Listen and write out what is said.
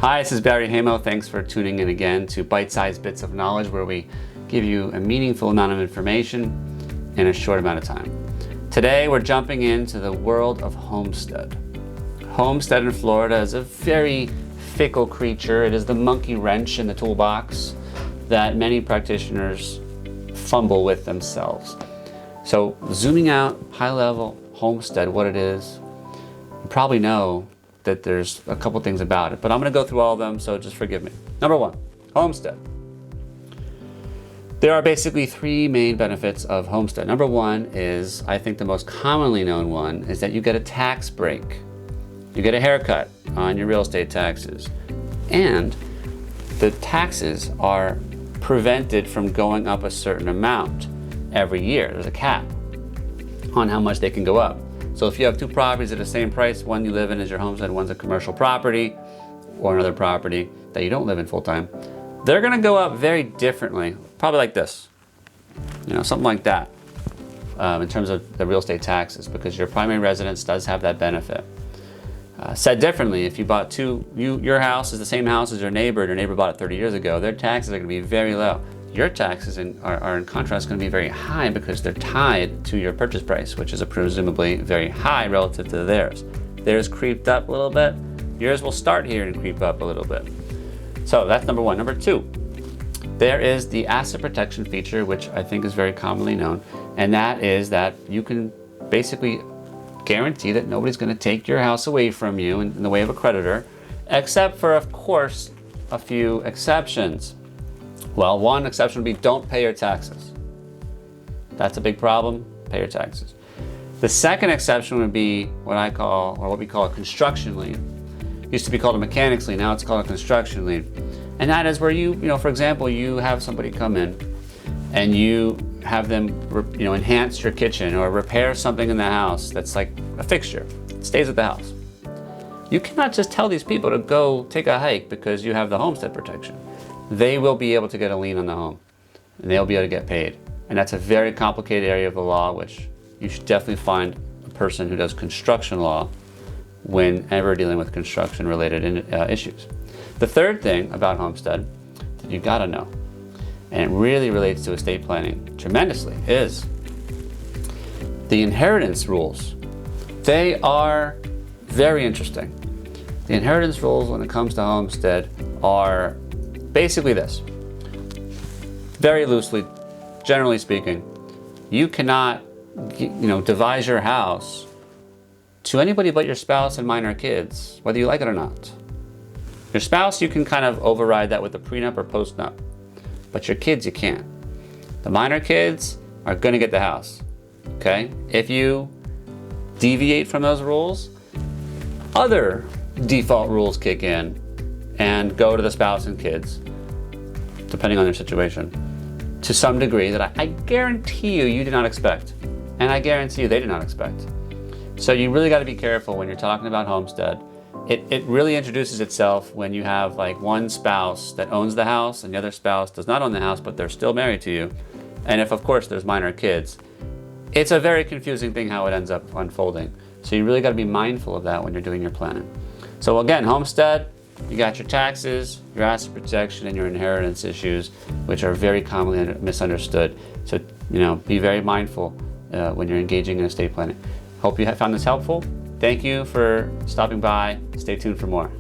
Hi, this is Barry Haimo. Thanks for tuning in again to Bite-Sized Bits of Knowledge, where we give you a meaningful amount of information in a short amount of time. Today, we're jumping into the world of Homestead. Homestead in Florida is a very fickle creature. It is the monkey wrench in the toolbox that many practitioners fumble with themselves. So, zooming out, high level, Homestead, what it is, you probably know that there's a couple things about it, but I'm going to go through all of them, so just forgive me. Number one, Homestead. There are basically three main benefits of Homestead. Number one is, I think the most commonly known one, is that you get a tax break. You get a haircut on your real estate taxes. And the taxes are prevented from going up a certain amount every year. There's a cap on how much they can go up. So if you have two properties at the same price, one you live in is your homestead, one's a commercial property, or another property that you don't live in full time, they're gonna go up very differently, probably like this, something like that, in terms of the real estate taxes, because your primary residence does have that benefit. Said differently, if you bought your house is the same house as your neighbor bought it 30 years ago, their taxes are gonna be very low. Your taxes are in contrast going to be very high because they're tied to your purchase price, which is presumably very high relative to theirs. Theirs creeped up a little bit. Yours will start here and creep up a little bit. So that's number one. Number two, there is the asset protection feature, which I think is very commonly known, and that is that you can basically guarantee that nobody's going to take your house away from you in the way of a creditor, except for, of course, a few exceptions. Well, one exception would be don't pay your taxes. That's a big problem. Pay your taxes. The second exception would be what we call a construction lien. It used to be called a mechanics lien. Now it's called a construction lien. And that is where for example, you have somebody come in and you have them, enhance your kitchen or repair something in the house that's like a fixture. It stays at the house. You cannot just tell these people to go take a hike because you have the homestead protection. They will be able to get a lien on the home, and they'll be able to get paid. And that's a very complicated area of the law, which you should definitely find a person who does construction law whenever dealing with construction-related issues. The third thing about Homestead that you gotta know, and it really relates to estate planning tremendously, is the inheritance rules. They are very interesting. The inheritance rules when it comes to Homestead are basically this. Very loosely, generally speaking, you cannot, devise your house to anybody but your spouse and minor kids, whether you like it or not. Your spouse, you can kind of override that with a prenup or postnup, but your kids, you can't. The minor kids are gonna get the house, okay? If you deviate from those rules, other default rules kick in and go to the spouse and kids, depending on their situation, to some degree that I guarantee you did not expect. And I guarantee you they did not expect. So you really got to be careful when you're talking about Homestead. It really introduces itself when you have like one spouse that owns the house and the other spouse does not own the house, but they're still married to you. And if, of course, there's minor kids. It's a very confusing thing how it ends up unfolding. So you really got to be mindful of that when you're doing your planning. So again, Homestead, you got your taxes, your asset protection, and your inheritance issues, which are very commonly misunderstood. So, be very mindful when you're engaging in estate planning. Hope you have found this helpful. Thank you for stopping by. Stay tuned for more.